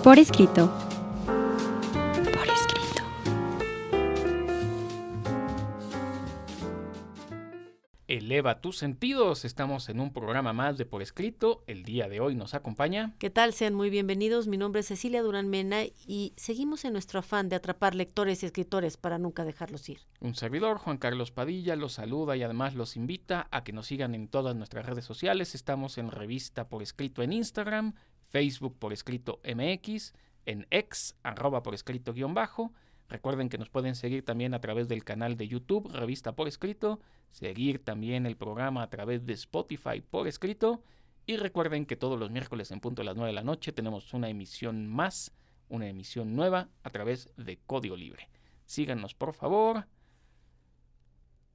Por escrito. Por escrito. Eleva tus sentidos. Estamos en un programa más de Por Escrito. El día de hoy nos acompaña. ¿Qué tal? Sean muy bienvenidos. Mi nombre es Cecilia Durán Mena y seguimos en nuestro afán de atrapar lectores y escritores para nunca dejarlos ir. Un servidor, Juan Carlos Padilla, los saluda y además los invita a que nos sigan en todas nuestras redes sociales. Estamos en Revista Por Escrito en Instagram, Facebook Por Escrito MX, en X, @Por Escrito _. Recuerden que nos pueden seguir también a través del canal de YouTube, Revista Por Escrito, seguir también el programa a través de Spotify Por Escrito, y recuerden que todos los miércoles en punto de las 9 de la noche tenemos una emisión más, una emisión nueva a través de Código Libre. Síganos, por favor.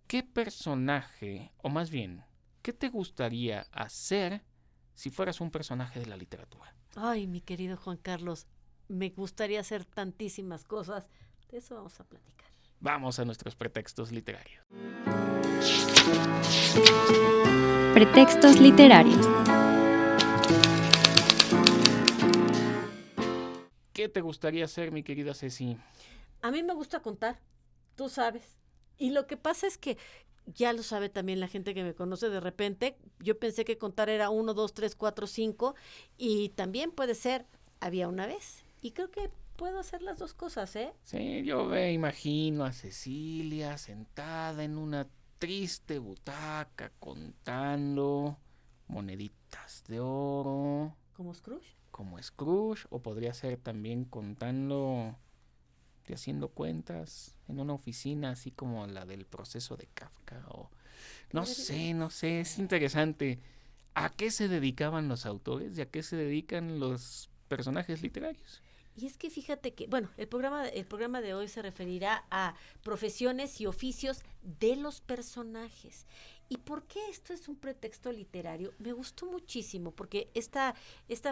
¿Qué personaje, o más bien, qué te gustaría hacer si fueras un personaje de la literatura? Ay, mi querido Juan Carlos, me gustaría hacer tantísimas cosas. De eso vamos a platicar. Vamos a nuestros pretextos literarios. Pretextos literarios. ¿Qué te gustaría hacer, mi querida Ceci? A mí me gusta contar, tú sabes. Y lo que pasa es que, ya lo sabe también la gente que me conoce, de repente yo pensé que contar era 1, 2, 3, 4, 5 y también puede ser había una vez. Y creo que puedo hacer las dos cosas, ¿eh? Sí, yo me imagino a Cecilia sentada en una triste butaca contando moneditas de oro. ¿Como Scrooge? Como Scrooge, o podría ser también contando y haciendo cuentas en una oficina así como la del Proceso de Kafka, o no sé, es interesante. ¿A qué se dedicaban los autores y a qué se dedican los personajes literarios? Y es que fíjate que, bueno, el programa de hoy se referirá a profesiones y oficios de los personajes. ¿Y por qué esto es un pretexto literario? Me gustó muchísimo porque esta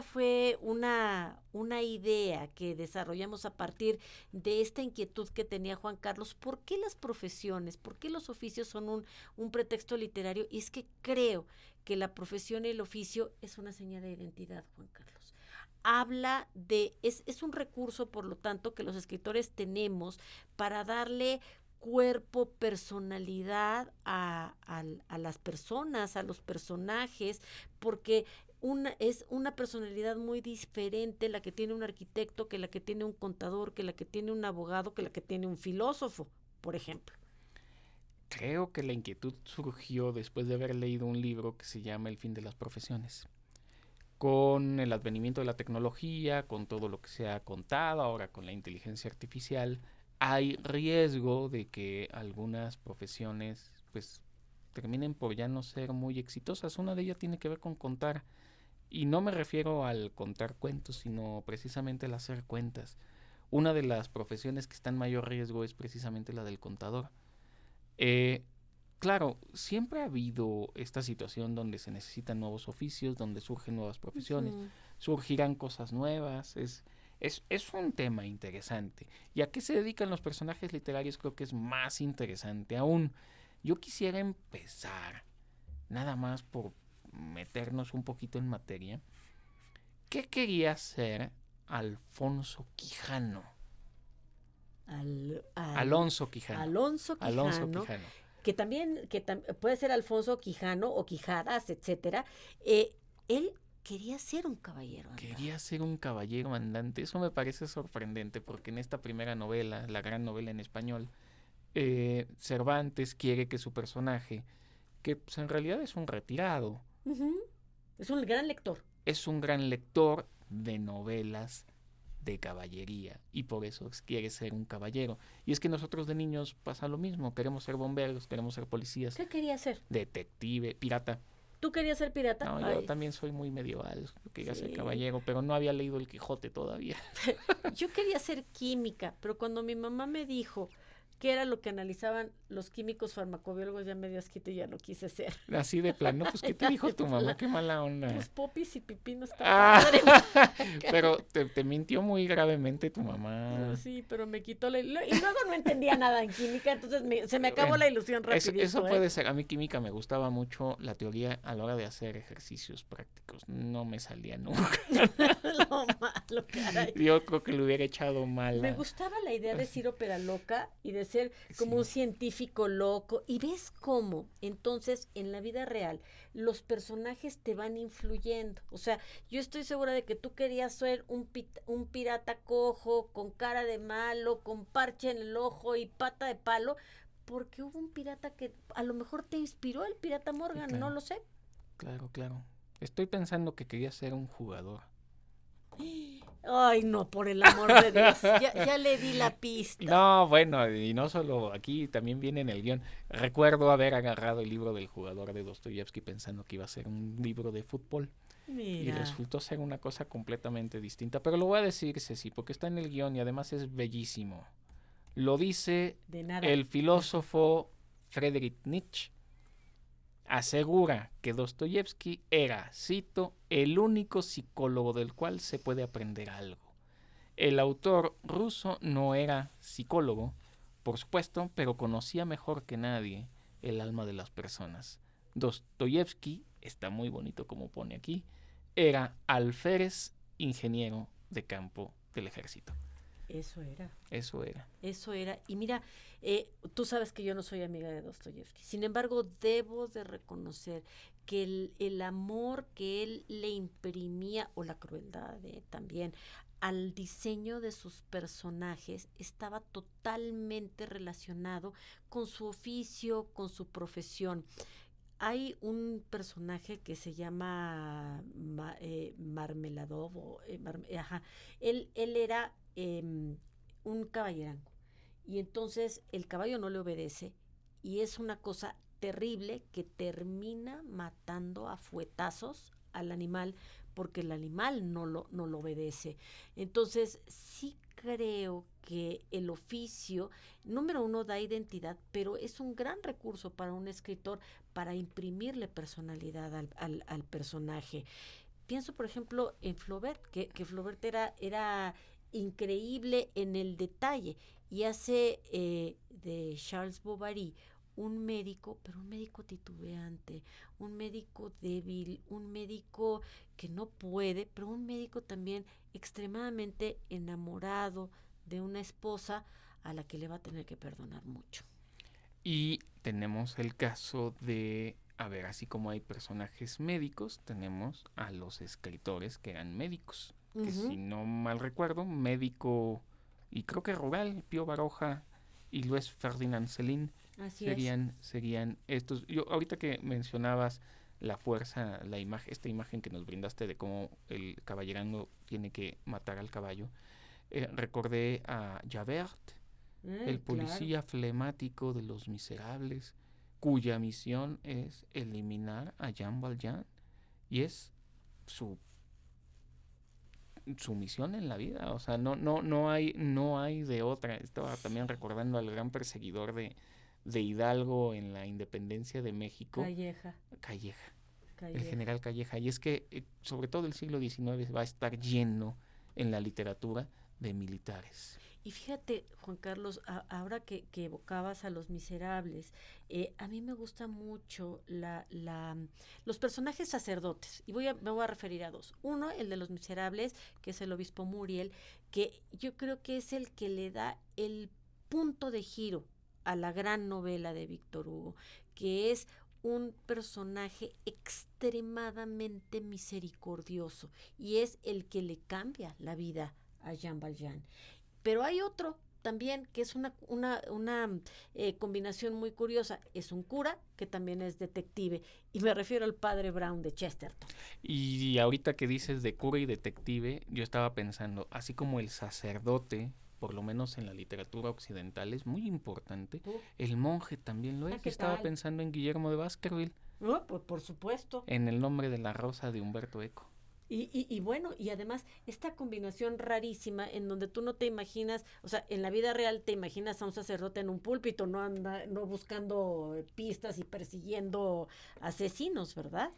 fue una idea que desarrollamos a partir de esta inquietud que tenía Juan Carlos. ¿Por qué las profesiones, por qué los oficios son un pretexto literario? Y es que creo que la profesión y el oficio es una señal de identidad, Juan Carlos. Habla de, es un recurso, por lo tanto, que los escritores tenemos para darle cuerpo, personalidad a las personas, a los personajes, porque es una personalidad muy diferente la que tiene un arquitecto, que la que tiene un contador, que la que tiene un abogado, que la que tiene un filósofo, por ejemplo. Creo que la inquietud surgió después de haber leído un libro que se llama El fin de las profesiones. Con el advenimiento de la tecnología, con todo lo que se ha contado, ahora con la inteligencia artificial, hay riesgo de que algunas profesiones pues terminen por ya no ser muy exitosas. Una de ellas tiene que ver con contar, y no me refiero al contar cuentos, sino precisamente al hacer cuentas. Una de las profesiones que está en mayor riesgo es precisamente la del contador. Claro, siempre ha habido esta situación donde se necesitan nuevos oficios, donde surgen nuevas profesiones, surgirán cosas nuevas, es un tema interesante. ¿Y a qué se dedican los personajes literarios? Creo que es más interesante aún. Yo quisiera empezar, nada más por meternos un poquito en materia. ¿Qué quería ser Alfonso Quijano? Alonso Quijano. Alonso Quijano. Que también puede ser Alfonso Quijano o Quijadas, etcétera. Él quería ser un caballero andante. Quería ser un caballero andante. Eso me parece sorprendente porque en esta primera novela, la gran novela en español, Cervantes quiere que su personaje, que pues, en realidad es un retirado, es un gran lector. Es un gran lector de novelas de caballería, y por eso quiere ser un caballero. Y es que nosotros de niños pasa lo mismo, queremos ser bomberos, queremos ser policías. ¿Qué quería ser? Detective, pirata. ¿Tú querías ser pirata? No, yo también soy muy medieval, quería ser caballero, pero no había leído El Quijote todavía. Yo quería ser química, pero cuando mi mamá me dijo qué era lo que analizaban los químicos farmacobiólogos, ya me dio asquito y ya no quise ser. Así de plano, pues ¿qué te dijo tu mamá? Qué mala onda. Pues popis y pipí no está padre. Pero te mintió muy gravemente tu mamá. No, sí, pero me quitó y luego no entendía nada en química, entonces se me acabó la ilusión rapidito. Eso puede ser. A mí química me gustaba mucho la teoría a la hora de hacer ejercicios prácticos. No me salía nunca. Lo malo, caray. Yo creo que le hubiera echado Me mala. gustaba la idea de ser ópera loca y de ser como un Sí. científico loco. Y ves cómo, entonces, en la vida real, los personajes te van influyendo. O sea, yo estoy segura de que tú querías ser un pirata cojo, con cara de malo, con parche en el ojo y pata de palo, porque hubo un pirata que a lo mejor te inspiró, el pirata Morgan, no Claro. lo sé. Claro, claro. Estoy pensando que quería ser un jugador. Ay, no, por el amor de Dios. Ya le di la pista. No, bueno, y no solo aquí, también viene en el guión. Recuerdo haber agarrado el libro del jugador de Dostoyevsky pensando que iba a ser un libro de fútbol y Mira. resultó ser una cosa completamente distinta. Pero lo voy a decir, Ceci, porque está en el guión y además es bellísimo. Lo dice De nada. el filósofo Friedrich Nietzsche. Asegura que Dostoyevsky era, cito, el único psicólogo del cual se puede aprender algo. El autor ruso no era psicólogo, por supuesto, pero conocía mejor que nadie el alma de las personas. Dostoyevsky, está muy bonito como pone aquí, era alférez ingeniero de campo del ejército. Eso era. Eso era. Eso era. Y mira, tú sabes que yo no soy amiga de Dostoyevsky. Sin embargo, debo de reconocer que el amor que él le imprimía, o la crueldad también, al diseño de sus personajes estaba totalmente relacionado con su oficio, con su profesión. Hay un personaje que se llama Marmeladov, ajá. Él era un caballerango. Y entonces el caballo no le obedece y es una cosa terrible que termina matando a fuetazos al animal porque el animal no lo obedece. Entonces sí creo que el oficio, número uno, da identidad, pero es un gran recurso para un escritor para imprimirle personalidad al personaje. Pienso, por ejemplo, en Flaubert, que Flaubert era increíble en el detalle y hace de Charles Bovary un médico, pero un médico titubeante, un médico débil, un médico que no puede, pero un médico también extremadamente enamorado de una esposa a la que le va a tener que perdonar mucho. Y tenemos el caso de, a ver, así como hay personajes médicos, tenemos a los escritores que eran médicos. Que si no mal recuerdo, médico, y creo que rural, Pío Baroja y Luis Ferdinand Céline serían estos. Yo ahorita que mencionabas la fuerza, esta imagen que nos brindaste de cómo el caballerango tiene que matar al caballo, recordé a Javert, el policía flemático de Los Miserables, cuya misión es eliminar a Jean Valjean y es su misión en la vida, o sea, no hay de otra. Estaba también recordando al gran perseguidor de Hidalgo en la independencia de México, Calleja, el general Calleja, y es que sobre todo el siglo XIX va a estar lleno en la literatura de militares. Y fíjate, Juan Carlos, ahora que evocabas a Los Miserables, a mí me gusta mucho los personajes sacerdotes, y me voy a referir a dos. Uno, el de Los Miserables, que es el obispo Muriel, que yo creo que es el que le da el punto de giro a la gran novela de Víctor Hugo, que es un personaje extremadamente misericordioso, y es el que le cambia la vida a Jean Valjean. Pero hay otro también que es una combinación muy curiosa. Es un cura que también es detective, y me refiero al padre Brown de Chesterton. Y ahorita que dices de cura y detective, yo estaba pensando, así como el sacerdote, por lo menos en la literatura occidental, es muy importante, el monje también lo es. Yo estaba pensando en Guillermo de Baskerville. Pues por supuesto. En El nombre de la rosa de Humberto Eco. Y bueno, y además esta combinación rarísima en donde tú no te imaginas, o sea, en la vida real te imaginas a un sacerdote en un púlpito, no buscando pistas y persiguiendo asesinos, ¿verdad?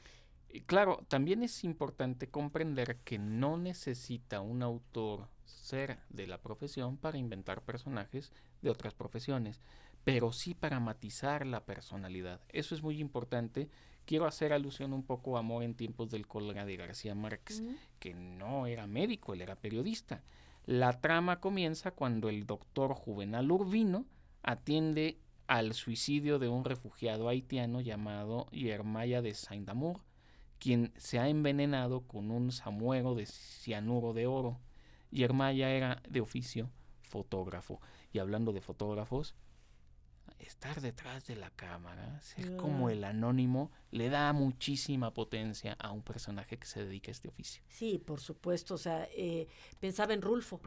Claro, también es importante comprender que no necesita un autor ser de la profesión para inventar personajes de otras profesiones, pero sí para matizar la personalidad. Eso es muy importante, quiero hacer alusión un poco a Amor en tiempos del cólera de García Márquez, que no era médico, él era periodista. La trama comienza cuando el doctor Juvenal Urbino atiende al suicidio de un refugiado haitiano llamado Yermaya de Saint-Amour, quien se ha envenenado con un samuero de cianuro de oro. Yermaya era de oficio fotógrafo. Y hablando de fotógrafos, estar detrás de la cámara, ser como el anónimo, le da muchísima potencia a un personaje que se dedica a este oficio. Sí, por supuesto, o sea, pensaba en Rulfo,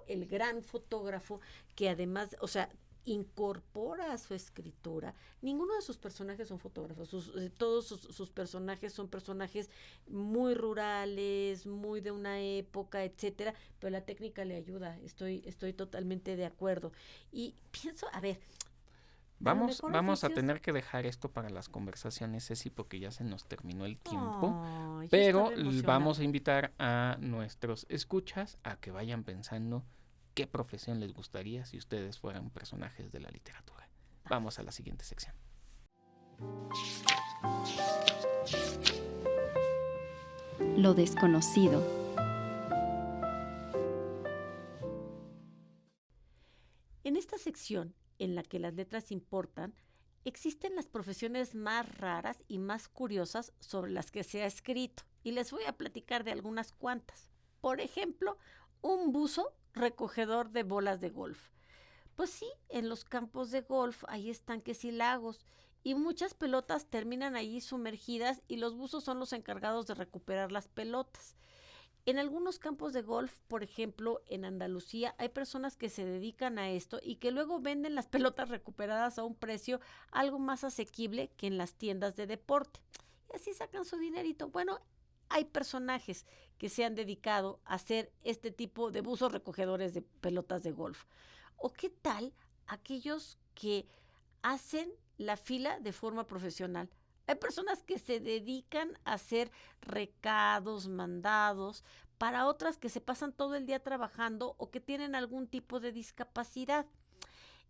el gran fotógrafo que además, o sea, incorpora a su escritura. Ninguno de sus personajes son fotógrafos, todos sus personajes son personajes muy rurales, muy de una época, etcétera, pero la técnica le ayuda, estoy totalmente de acuerdo. Y pienso, a ver, Vamos a tener que dejar esto para las conversaciones, Ceci, porque ya se nos terminó el tiempo. Pero vamos a invitar a nuestros escuchas a que vayan pensando qué profesión les gustaría si ustedes fueran personajes de la literatura. Vamos a la siguiente sección. Lo desconocido. En esta sección, en la que las letras importan, existen las profesiones más raras y más curiosas sobre las que se ha escrito, y les voy a platicar de algunas cuantas. Por ejemplo, un buzo recogedor de bolas de golf. Pues sí, en los campos de golf hay estanques y lagos, y muchas pelotas terminan allí sumergidas y los buzos son los encargados de recuperar las pelotas. En algunos campos de golf, por ejemplo, en Andalucía, hay personas que se dedican a esto y que luego venden las pelotas recuperadas a un precio algo más asequible que en las tiendas de deporte. Y así sacan su dinerito. Bueno, hay personajes que se han dedicado a hacer este tipo de buzos recogedores de pelotas de golf. ¿O qué tal aquellos que hacen la fila de forma profesional? Hay personas que se dedican a hacer recados, mandados, para otras que se pasan todo el día trabajando o que tienen algún tipo de discapacidad.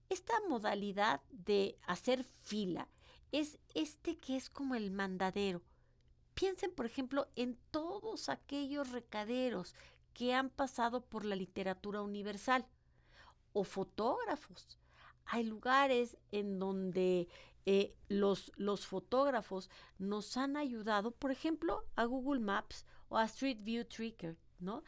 Esta modalidad de hacer fila es que es como el mandadero. Piensen, por ejemplo, en todos aquellos recaderos que han pasado por la literatura universal o fotógrafos. Hay lugares en donde los fotógrafos nos han ayudado, por ejemplo, a Google Maps o a Street View Tracker, ¿no?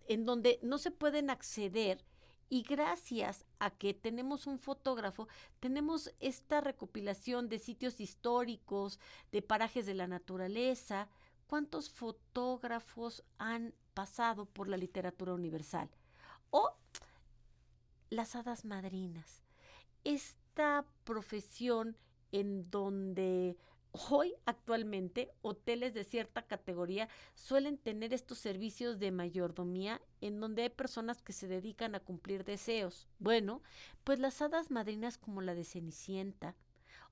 En donde no se pueden acceder y gracias a que tenemos un fotógrafo, tenemos esta recopilación de sitios históricos, de parajes de la naturaleza. ¿Cuántos fotógrafos han pasado por la literatura universal? O las hadas madrinas. Esta profesión en donde hoy actualmente hoteles de cierta categoría suelen tener estos servicios de mayordomía en donde hay personas que se dedican a cumplir deseos. Bueno, pues las hadas madrinas como la de Cenicienta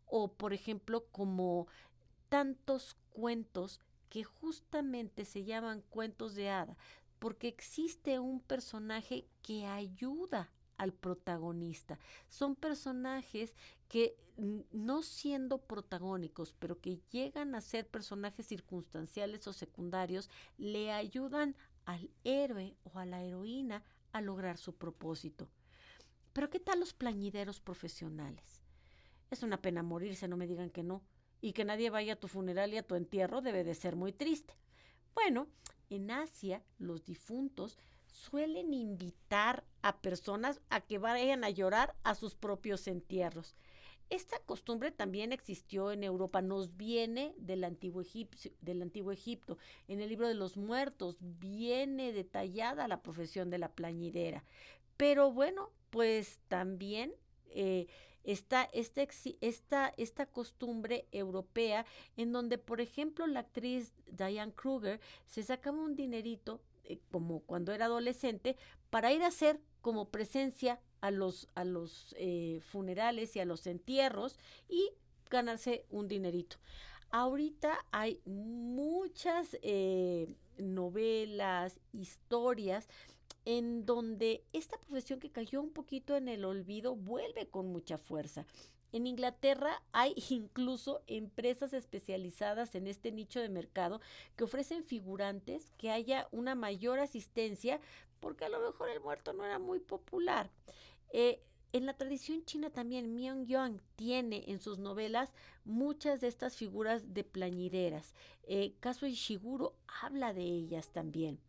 o por ejemplo como tantos cuentos que justamente se llaman cuentos de hada porque existe un personaje que ayuda al protagonista. Son personajes que no siendo protagónicos, pero que llegan a ser personajes circunstanciales o secundarios, le ayudan al héroe o a la heroína a lograr su propósito. Pero ¿qué tal los plañideros profesionales? Es una pena morirse, no me digan que no. Y que nadie vaya a tu funeral y a tu entierro debe de ser muy triste. Bueno, en Asia los difuntos suelen invitar a personas a que vayan a llorar a sus propios entierros. Esta costumbre también existió en Europa, nos viene del antiguo Egipto. En el libro de los muertos viene detallada la profesión de la plañidera. Pero bueno, pues también está esta costumbre europea en donde, por ejemplo, la actriz Diane Kruger se sacaba un dinerito como cuando era adolescente, para ir a hacer como presencia a los funerales y a los entierros y ganarse un dinerito. Ahorita hay muchas novelas, historias, en donde esta profesión que cayó un poquito en el olvido vuelve con mucha fuerza. En Inglaterra hay incluso empresas especializadas en este nicho de mercado que ofrecen figurantes que haya una mayor asistencia porque a lo mejor el muerto no era muy popular. En la tradición china también, Myung-Young tiene en sus novelas muchas de estas figuras de plañideras. Kazuo Ishiguro habla de ellas también.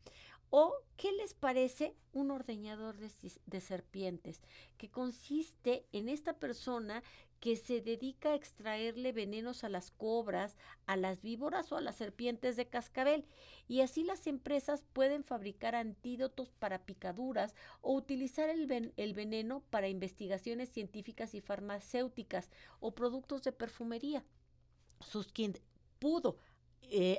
¿O qué les parece un ordeñador de serpientes? Que consiste en esta persona que se dedica a extraerle venenos a las cobras, a las víboras o a las serpientes de cascabel. Y así las empresas pueden fabricar antídotos para picaduras o utilizar el veneno para investigaciones científicas y farmacéuticas o productos de perfumería. Quien pudo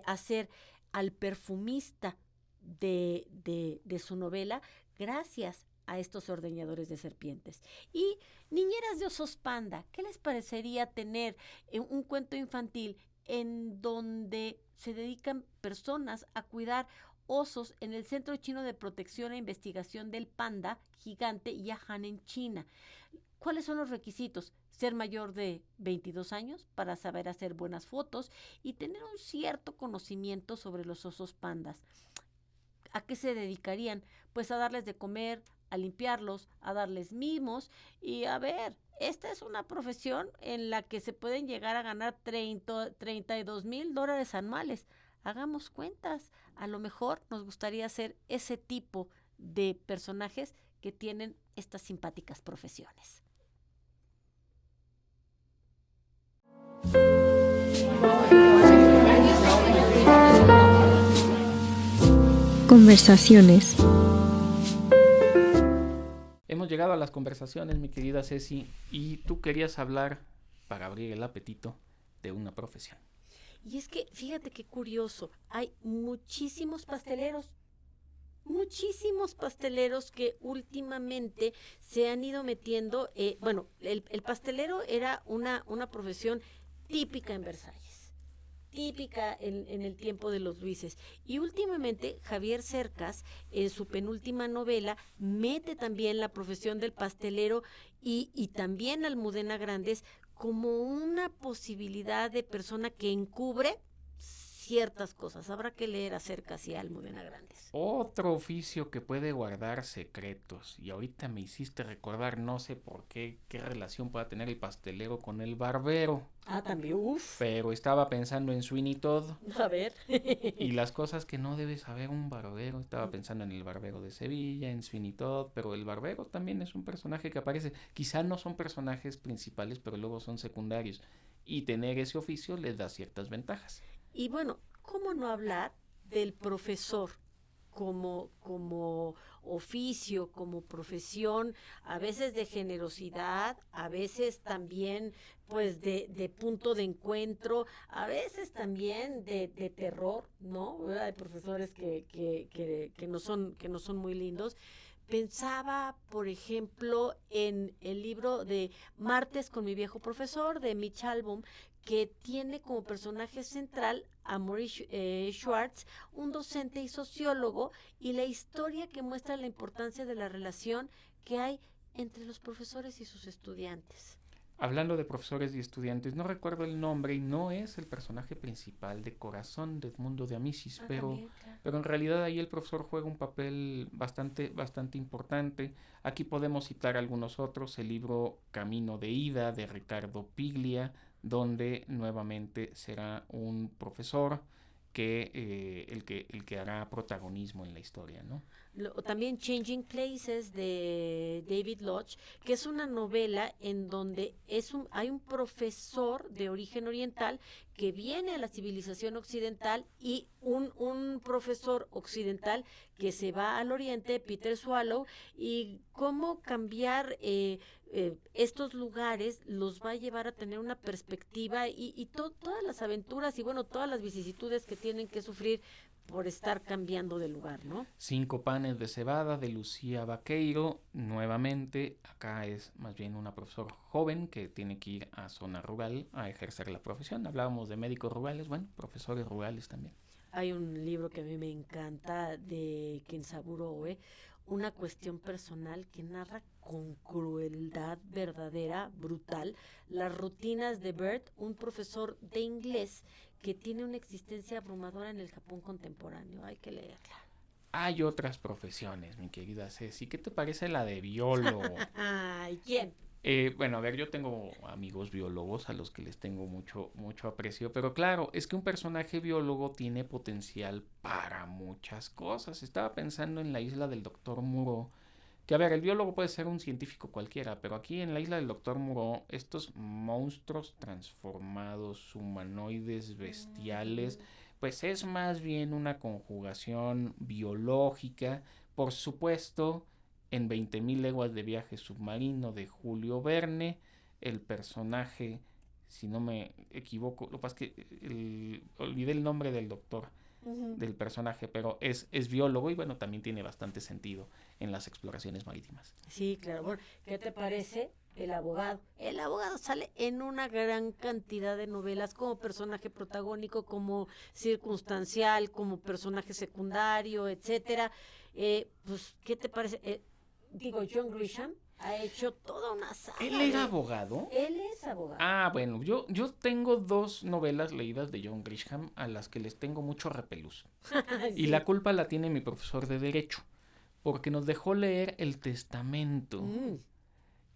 hacer al perfumista de su novela gracias a estos ordeñadores de serpientes. Y Niñeras de Osos Panda, ¿qué les parecería tener un cuento infantil en donde se dedican personas a cuidar osos en el Centro Chino de Protección e Investigación del Panda Gigante Yahan en China? ¿Cuáles son los requisitos? Ser mayor de 22 años para saber hacer buenas fotos y tener un cierto conocimiento sobre los osos pandas. ¿A qué se dedicarían? Pues a darles de comer, a limpiarlos, a darles mimos y a ver, esta es una profesión en la que se pueden llegar a ganar $32,000 anuales. Hagamos cuentas, a lo mejor nos gustaría ser ese tipo de personajes que tienen estas simpáticas profesiones. Conversaciones. Hemos llegado a las conversaciones, mi querida Ceci, y tú querías hablar, para abrir el apetito, de una profesión. Y es que, fíjate qué curioso, hay muchísimos pasteleros que últimamente se han ido metiendo, el pastelero era una profesión típica en Versalles, típica en el tiempo de los Luises. Y últimamente Javier Cercas, en su penúltima novela, mete también la profesión del pastelero y también Almudena Grandes como una posibilidad de persona que encubre ciertas cosas. Habrá que leer a Cercas y a Almudena Grandes. Otro oficio que puede guardar secretos, y ahorita me hiciste recordar, no sé por qué relación pueda tener el pastelero con el barbero. También, Pero estaba pensando en Sweeney Todd. A ver. Y las cosas que no debe saber un barbero. Estaba pensando en el barbero de Sevilla, en Sweeney Todd, pero el barbero también es un personaje que aparece. Quizá no son personajes principales, pero luego son secundarios. Y tener ese oficio les da ciertas ventajas. Y bueno, ¿cómo no hablar del profesor como oficio, como profesión, a veces de generosidad, a veces también pues de punto de encuentro, a veces también de terror, ¿no? Hay profesores que no son muy lindos. Pensaba, por ejemplo, en el libro de Martes con mi viejo profesor, de Mitch Albom, que tiene como personaje central a Maurice Schwartz, un docente y sociólogo, y la historia que muestra la importancia de la relación que hay entre los profesores y sus estudiantes. Hablando de profesores y estudiantes, no recuerdo el nombre y no es el personaje principal de Corazón de Edmundo de Amicis, pero, también, claro. Pero en realidad ahí el profesor juega un papel bastante importante. Aquí podemos citar algunos otros, el libro Camino de Ida de Ricardo Piglia, donde nuevamente será un profesor que el que hará protagonismo en la historia, ¿no? También Changing Places de David Lodge, que es una novela en donde hay un profesor de origen oriental que viene a la civilización occidental y un profesor occidental que se va al oriente, Peter Swallow, y cómo cambiar estos lugares los va a llevar a tener una perspectiva y todas las aventuras y bueno, todas las vicisitudes que tienen que sufrir por estar cambiando de lugar, ¿no? 5 panes de cebada de Lucía Vaqueiro. Nuevamente, acá es más bien una profesora joven que tiene que ir a zona rural a ejercer la profesión. Hablábamos de médicos rurales, bueno, profesores rurales también. Hay un libro que a mí me encanta de Kensaburo Oe, una cuestión personal que narra con crueldad verdadera, brutal, las rutinas de Bert, un profesor de inglés que tiene una existencia abrumadora en el Japón contemporáneo. Hay que leerla. Hay otras profesiones, mi querida Ceci. ¿Qué te parece la de biólogo? Ay, ¿quién? Bueno, a ver, yo tengo amigos biólogos a los que les tengo mucho aprecio, pero claro, es que un personaje biólogo tiene potencial para muchas cosas. Estaba pensando en la isla del Doctor Moreau, que a ver, el biólogo puede ser un científico cualquiera, pero aquí en la isla del Doctor Moreau, estos monstruos transformados, humanoides, bestiales, pues es más bien una conjugación biológica, por supuesto. En 20.000 leguas de viaje submarino de Julio Verne, el personaje, si no me equivoco, lo que pasa es que olvidé el nombre del doctor del personaje, pero es biólogo y bueno, también tiene bastante sentido en las exploraciones marítimas. Sí, claro. Bueno, ¿qué te parece el abogado? El abogado sale en una gran cantidad de novelas como personaje protagónico, como circunstancial, como personaje secundario, etcétera. Pues, ¿qué te parece? John Grisham ha hecho toda una saga. ¿Él era abogado? Él es abogado. Ah, bueno, yo tengo 2 novelas leídas de John Grisham a las que les tengo mucho repelús. Sí. Y la culpa la tiene mi profesor de Derecho, porque nos dejó leer el testamento.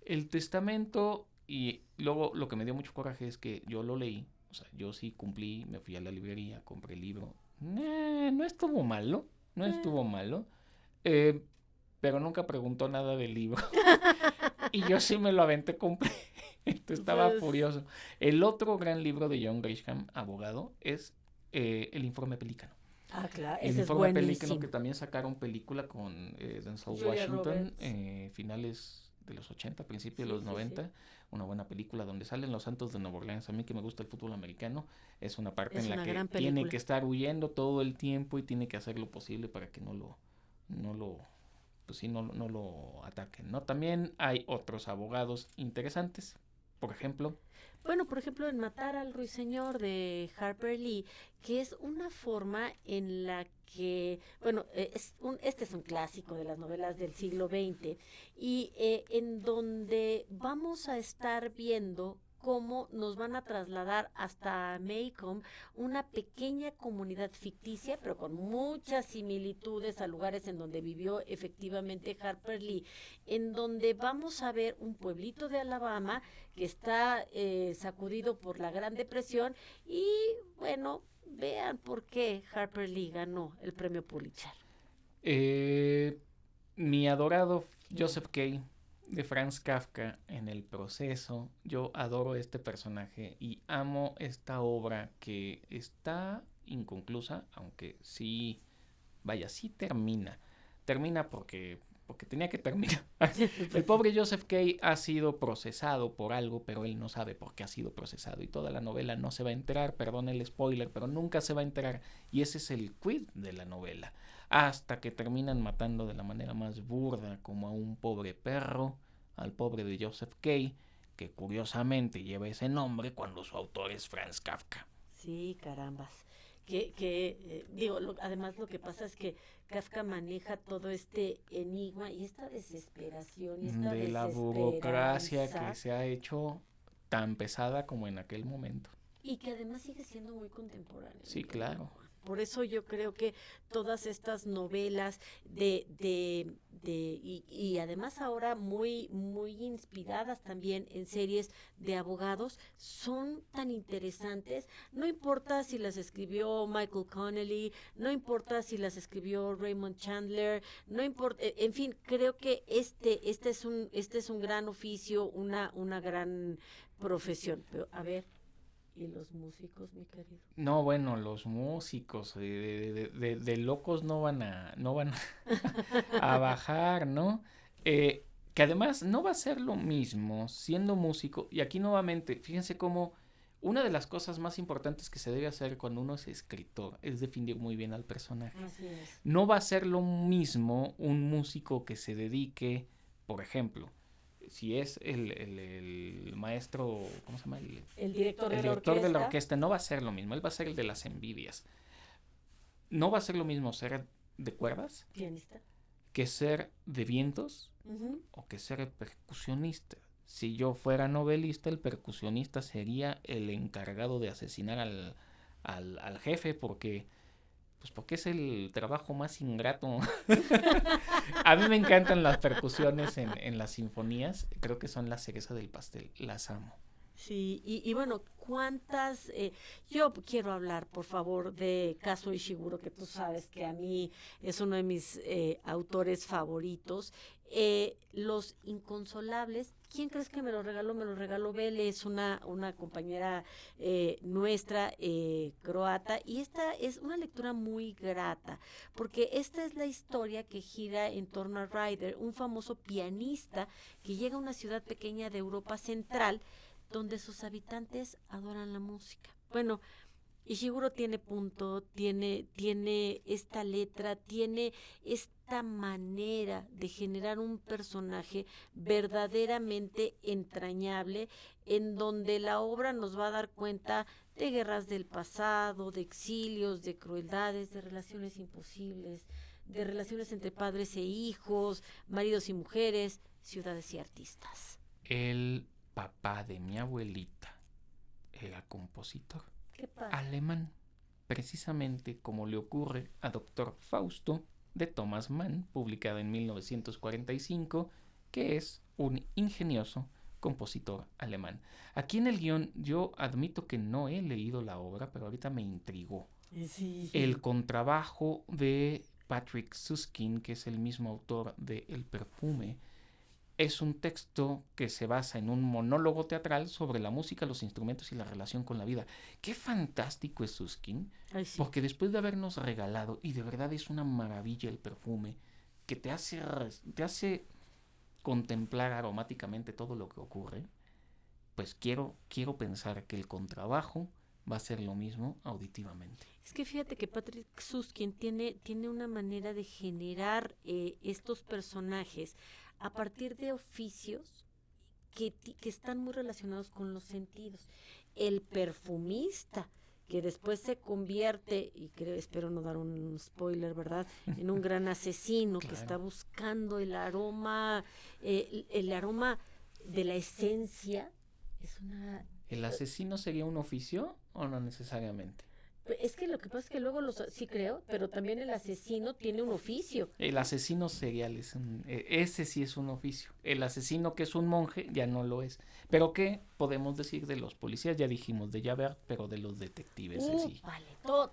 El testamento, y luego lo que me dio mucho coraje es que yo lo leí, o sea, yo sí cumplí, me fui a la librería, compré el libro. No estuvo malo, pero nunca preguntó nada del libro. Y yo sí me lo aventé completo, estaba furioso. El otro gran libro de John Grisham, abogado, es El Informe Pelícano. Ah, claro, El ese es Informe buenísimo. Pelícano, que también sacaron película con Denzel Julia Washington, Roberts. finales de los 80, principios Sí, de los sí, 90, sí. una buena película donde salen los Santos de Nueva Orleans. A mí que me gusta el fútbol americano, es una parte Es en la una que gran tiene película. que estar huyendo todo el tiempo y tiene que hacer lo posible para que no lo ataquen, ¿no? También hay otros abogados interesantes, por ejemplo. Bueno, por ejemplo, en Matar al Ruiseñor de Harper Lee, que es una forma en la que, bueno, este es un clásico de las novelas del siglo XX, y en donde vamos a estar viendo cómo nos van a trasladar hasta Maycomb, una pequeña comunidad ficticia, pero con muchas similitudes a lugares en donde vivió efectivamente Harper Lee, en donde vamos a ver un pueblito de Alabama que está sacudido por la Gran Depresión y, bueno, vean por qué Harper Lee ganó el premio Pulitzer. Mi adorado Joseph K. de Franz Kafka en El Proceso. Yo adoro este personaje y amo esta obra que está inconclusa, aunque sí, vaya, sí termina. Termina porque tenía que terminar. El pobre Joseph K. ha sido procesado por algo, pero él no sabe por qué ha sido procesado. Y toda la novela no se va a enterar, perdón el spoiler, pero nunca se va a enterar. Y ese es el quid de la novela. Hasta que terminan matando de la manera más burda, como a un pobre perro, al pobre de Joseph K., que curiosamente lleva ese nombre cuando su autor es Franz Kafka. Sí, carambas. Además lo que pasa es que Kafka maneja todo este enigma y esta desesperación y esta de la burocracia que se ha hecho tan pesada como en aquel momento. Y que además sigue siendo muy contemporáneo. Sí, claro. Por eso yo creo que todas estas novelas y además ahora muy inspiradas también en series de abogados son tan interesantes. No importa si las escribió Michael Connelly, no importa si las escribió Raymond Chandler, no importa, en fin, creo que este es un gran oficio, una gran profesión. Pero a ver, ¿y los músicos, mi querido? No, bueno, los músicos de locos no van a a bajar, ¿no? Que además no va a ser lo mismo siendo músico. Y aquí nuevamente, fíjense cómo una de las cosas más importantes que se debe hacer cuando uno es escritor es definir muy bien al personaje. Así es. No va a ser lo mismo un músico que se dedique, por ejemplo, si es el maestro, ¿cómo se llama? El director de la orquesta no va a ser lo mismo, él va a ser el de las envidias. No va a ser lo mismo ser de cuerdas pianista que ser de vientos Ujú. o que ser percusionista. Si yo fuera novelista, el percusionista sería el encargado de asesinar al jefe porque es el trabajo más ingrato. A mí me encantan las percusiones en las sinfonías. Creo que son la cereza del pastel. Las amo. Sí, y bueno, ¿cuántas? Yo quiero hablar, por favor, de Kazuo Ishiguro, que tú sabes que a mí es uno de mis autores favoritos. Los Inconsolables, ¿quién crees que me lo regaló? Me lo regaló Bele, es una compañera nuestra, croata, y esta es una lectura muy grata, porque esta es la historia que gira en torno a Ryder, un famoso pianista que llega a una ciudad pequeña de Europa Central, donde sus habitantes adoran la música. Bueno, Ishiguro tiene punto, tiene esta letra, tiene esta manera de generar un personaje verdaderamente entrañable, en donde la obra nos va a dar cuenta de guerras del pasado, de exilios, de crueldades, de relaciones imposibles, de relaciones entre padres e hijos, maridos y mujeres, ciudades y artistas. El papá de mi abuelita era compositor Qué padre. alemán, precisamente como le ocurre a Dr. Fausto de Thomas Mann, publicada en 1945, que es un ingenioso compositor alemán. Aquí en el guión yo admito que no he leído la obra, pero ahorita me intrigó. Sí. El contrabajo de Patrick Süskind, que es el mismo autor de El perfume, es un texto que se basa en un monólogo teatral sobre la música, los instrumentos y la relación con la vida. Qué fantástico es Süskind, Ay, sí. porque después de habernos regalado, y de verdad es una maravilla El perfume, que te hace contemplar aromáticamente todo lo que ocurre, pues quiero pensar que el contrabajo va a ser lo mismo auditivamente. Es que fíjate que Patrick Süskind tiene una manera de generar estos personajes a partir de oficios que están muy relacionados con los sentidos. El perfumista, que después se convierte, y espero no dar un spoiler, ¿verdad?, en un gran asesino que Claro. está buscando el aroma de la esencia. Es una... ¿El asesino sería un oficio o no necesariamente? Es que lo que pasa es que luego sí creo, pero también el asesino tiene un oficio. El asesino serial ese sí es un oficio. El asesino que es un monje ya no lo es. Pero ¿qué podemos decir de los policías? Ya dijimos de Javert, pero de los detectives sí. Vale,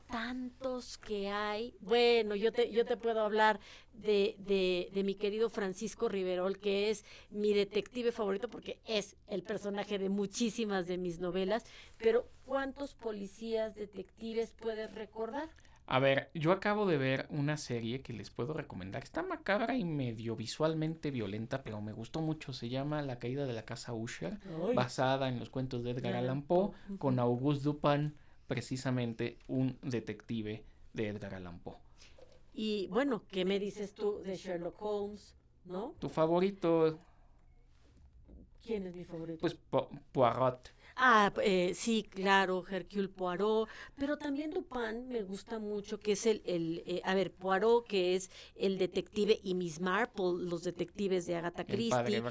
tantos que hay. Bueno, yo te puedo hablar de mi querido Francisco Riverol, que es mi detective favorito porque es el personaje de muchísimas de mis novelas, pero ¿cuántos policías detectives puedes recordar? A ver, yo acabo de ver una serie que les puedo recomendar. Está macabra y medio visualmente violenta, pero me gustó mucho. Se llama La caída de la casa Usher, basada en los cuentos de Edgar Allan Poe, con Auguste Dupin, precisamente un detective de Edgar Allan Poe. Y bueno, ¿qué me dices tú de Sherlock Holmes, no? ¿Tu favorito? ¿Quién es mi favorito? Pues Poirot. Sí, claro, Hercule Poirot, pero también Dupin me gusta mucho, que es Poirot, que es el detective, y Miss Marple, los detectives de Agatha Christie.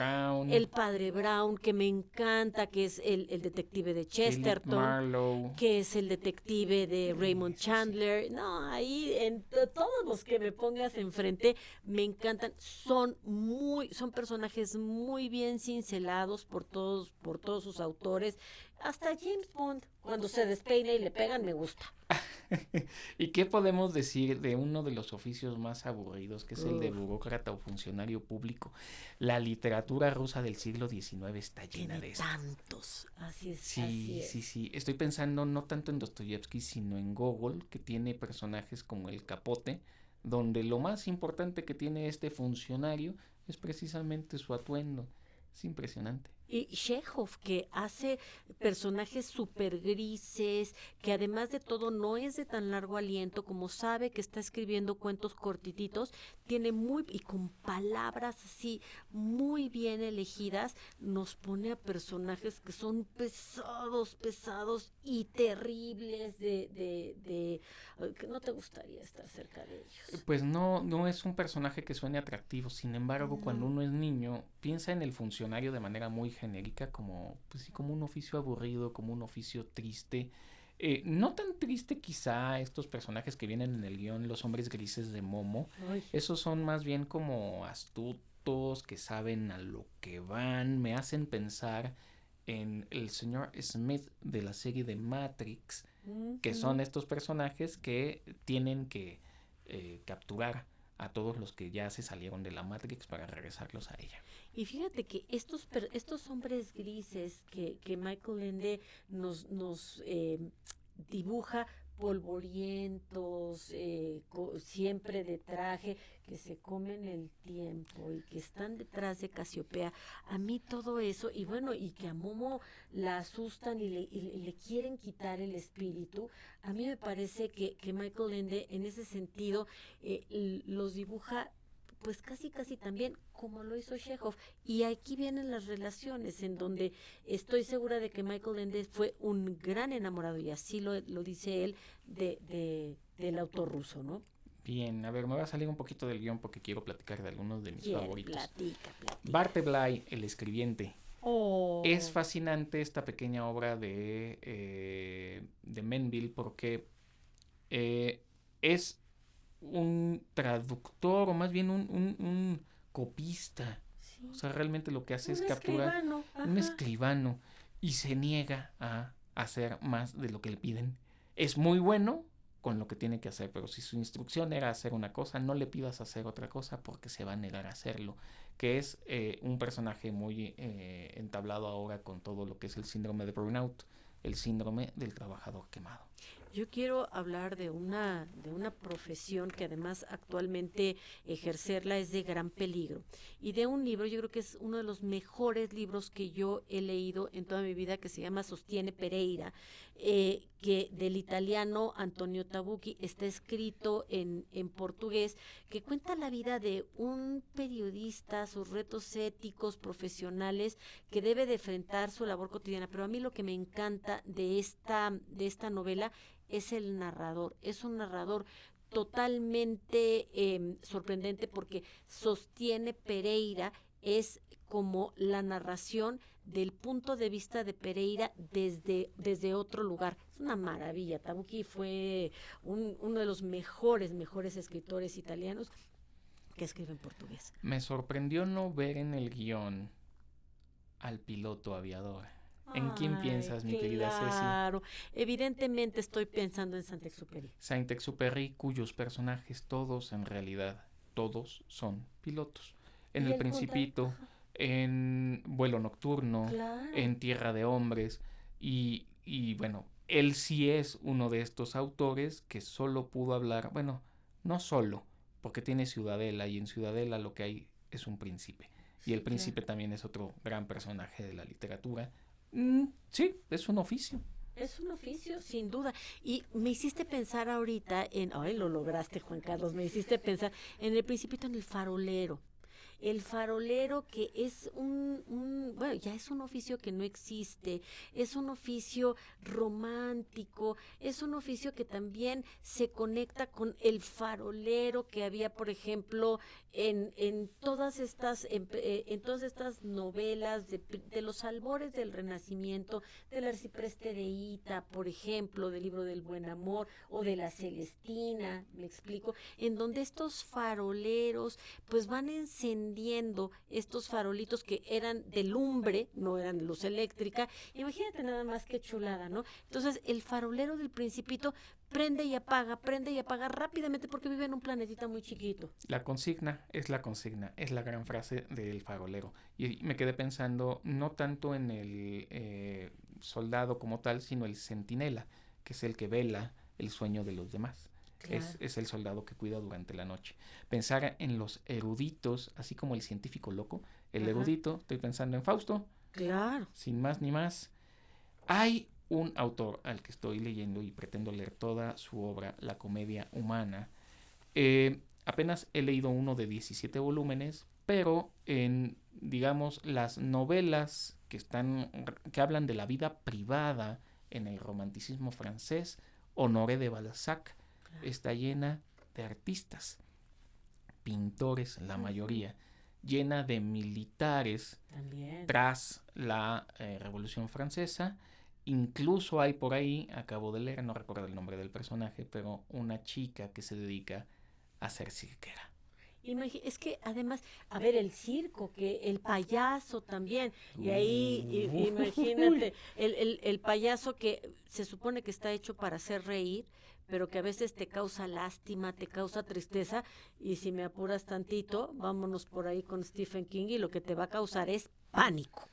El padre Brown, que me encanta, que es el detective de Chesterton. Marlowe. Que es el detective de Raymond Chandler. No, ahí todos los que me pongas enfrente me encantan. Son personajes muy bien cincelados por todos sus autores. Hasta James Bond, cuando se despeina y le pegan, me gusta. ¿Y qué podemos decir de uno de los oficios más aburridos, que es el de burócrata o funcionario público? La literatura rusa del siglo XIX está llena de esto. Tantos, así es. Sí. Estoy pensando no tanto en Dostoyevsky, sino en Gogol, que tiene personajes como el Capote, donde lo más importante que tiene este funcionario es precisamente su atuendo. Es impresionante. Y Chekhov, que hace personajes súper grises, que además de todo no es de tan largo aliento, como sabe que está escribiendo cuentos cortititos, tiene y con palabras así muy bien elegidas, nos pone a personajes que son pesados y terribles que no te gustaría estar cerca de ellos. Pues no es un personaje que suene atractivo. Sin embargo, cuando uno es niño, piensa en el funcionario de manera muy genérica, como, pues sí, como un oficio aburrido, como un oficio triste. No tan triste quizá estos personajes que vienen en el guión, los hombres grises de Momo. Ay. Esos son más bien como astutos, que saben a lo que van. Me hacen pensar en el señor Smith de la serie de Matrix, que son estos personajes que tienen que capturar a todos los que ya se salieron de la Matrix para regresarlos a ella. Y fíjate que estos hombres grises que Michael Ende nos dibuja, polvorientos, siempre de traje, que se comen el tiempo y que están detrás de Casiopea. A mí todo eso, y bueno, y que a Momo la asustan y le quieren quitar el espíritu, a mí me parece que Michael Ende en ese sentido los dibuja pues casi también como lo hizo Chekhov. Y aquí vienen las relaciones en donde estoy segura de que Michael Ende fue un gran enamorado, y así lo dice él, del autor ruso, ¿no? Bien, a ver, me voy a salir un poquito del guión porque quiero platicar de algunos de mis favoritos. Platica. Bartleby, el escribiente. Oh. Es fascinante esta pequeña obra de Menville porque es un traductor, o más bien un copista. Sí. O sea, realmente lo que hace es capturar un escribano, y se niega a hacer más de lo que le piden. Es muy bueno con lo que tiene que hacer, pero si su instrucción era hacer una cosa, no le pidas hacer otra cosa porque se va a negar a hacerlo, que es un personaje muy entablado ahora con todo lo que es el síndrome de burnout, el síndrome del trabajador quemado. Yo quiero hablar de una profesión que además actualmente ejercerla es de gran peligro, y de un libro, yo creo que es uno de los mejores libros que yo he leído en toda mi vida, que se llama Sostiene Pereira, que del italiano Antonio Tabucchi, está escrito en portugués, que cuenta la vida de un periodista, sus retos éticos, profesionales, que debe de enfrentar su labor cotidiana. Pero a mí lo que me encanta de esta novela es el narrador. Es un narrador totalmente sorprendente, porque Sostiene Pereira es como la narración del punto de vista de Pereira desde otro lugar. Es una maravilla. Tabucchi fue uno de los mejores escritores italianos que escribe en portugués. Me sorprendió no ver en el guión al piloto aviador. ¿En quién piensas, mi querida Ceci? Claro, evidentemente estoy pensando en Saint-Exupéry. Saint-Exupéry, cuyos personajes todos, en realidad, todos son pilotos. En El Principito, en Vuelo Nocturno, claro, en Tierra de Hombres, y bueno, él sí es uno de estos autores que solo pudo hablar, bueno, no solo, porque tiene Ciudadela, y en Ciudadela lo que hay es un príncipe. Y el príncipe también es otro gran personaje de la literatura. Sí, es un oficio. Es un oficio, sin duda. Y me hiciste pensar ahorita lo lograste, Juan Carlos, me hiciste pensar en El Principito, en el farolero. El farolero, que es bueno, ya es un oficio que no existe, es un oficio romántico, es un oficio que también se conecta con el farolero que había, por ejemplo, en todas estas novelas de los albores del Renacimiento, del Arcipreste de Ita, por ejemplo, del Libro del Buen Amor, o de la Celestina, me explico, en donde estos faroleros pues van encendiendo estos farolitos que eran de lumbre, no eran de luz eléctrica. Imagínate nada más qué chulada, ¿no? Entonces el farolero del Principito prende y apaga rápidamente, porque vive en un planetita muy chiquito. La consigna, es la gran frase del farolero. Y me quedé pensando no tanto en el soldado como tal, sino el centinela, que es el que vela el sueño de los demás. Claro. Es el soldado que cuida durante la noche. Pensar en los eruditos, así como el científico loco, el erudito, estoy pensando en Fausto, Claro. Sin más ni más. Hay un autor al que estoy leyendo y pretendo leer toda su obra, La Comedia Humana. Apenas he leído uno de 17 volúmenes, pero en, digamos, las novelas que hablan de la vida privada en el romanticismo francés, Honoré de Balzac está llena de artistas, pintores, la mayoría, llena de militares También. tras la Revolución Francesa. Incluso hay por ahí, acabo de leer, no recuerdo el nombre del personaje, pero una chica que se dedica a ser cirquera. Es que además, a ver, el circo, que el payaso también, y ahí imagínate, el payaso que se supone que está hecho para hacer reír, pero que a veces te causa lástima, te causa tristeza, y si me apuras tantito, vámonos por ahí con Stephen King, y lo que te va a causar es pánico.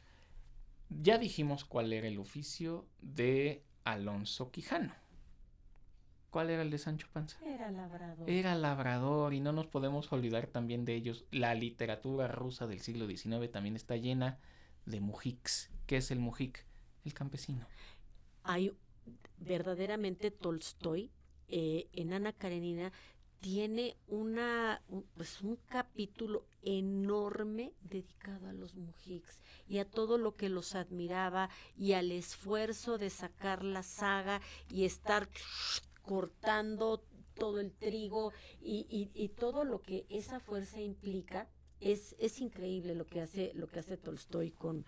Ya dijimos cuál era el oficio de Alonso Quijano. ¿Cuál era el de Sancho Panza? Era labrador. Era labrador, y no nos podemos olvidar también de ellos. La literatura rusa del siglo XIX también está llena de mujiks. ¿Qué es el mujik? El campesino. Hay verdaderamente Tolstoy, en Ana Karenina, tiene un capítulo enorme dedicado a los mujiks y a todo lo que los admiraba y al esfuerzo de sacar la saga y estar cortando todo el trigo y todo lo que esa fuerza implica. Es increíble lo que hace Tolstoy con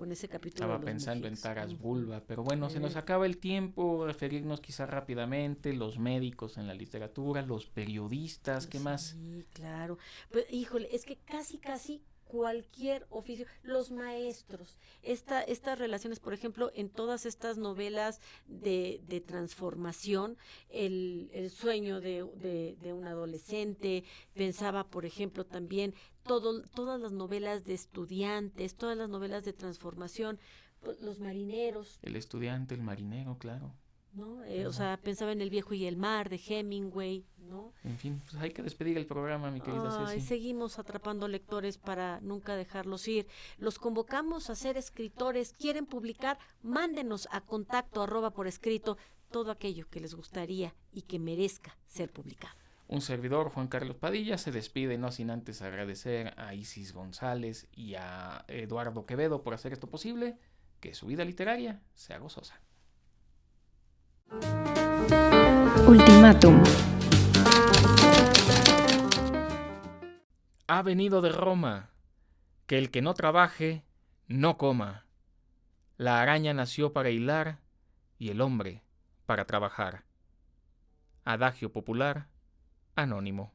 ese capítulo. Estaba pensando en Taras Bulba, pero bueno, se nos acaba el tiempo. Referirnos quizá rápidamente, los médicos en la literatura, los periodistas, ¿qué más? Sí, claro. Pues, híjole, es que casi cualquier oficio, los maestros, estas relaciones, por ejemplo, en todas estas novelas de transformación, el sueño de un adolescente, pensaba, por ejemplo, también todas las novelas de estudiantes, todas las novelas de transformación, los marineros. El estudiante, el marinero, claro. ¿No? O sea, pensaba en El viejo y el mar de Hemingway, ¿no? En fin, pues hay que despedir el programa, mi querida Ceci. Seguimos atrapando lectores para nunca dejarlos ir. Los convocamos a ser escritores. ¿Quieren publicar? Mándenos a contacto@porescrito todo aquello que les gustaría y que merezca ser publicado. Un servidor, Juan Carlos Padilla, se despide, no sin antes agradecer a Isis González y a Eduardo Quevedo por hacer esto posible. Que su vida literaria sea gozosa. Ultimátum. Ha venido de Roma, que el que no trabaje, no coma. La araña nació para hilar y el hombre para trabajar. Adagio popular, anónimo.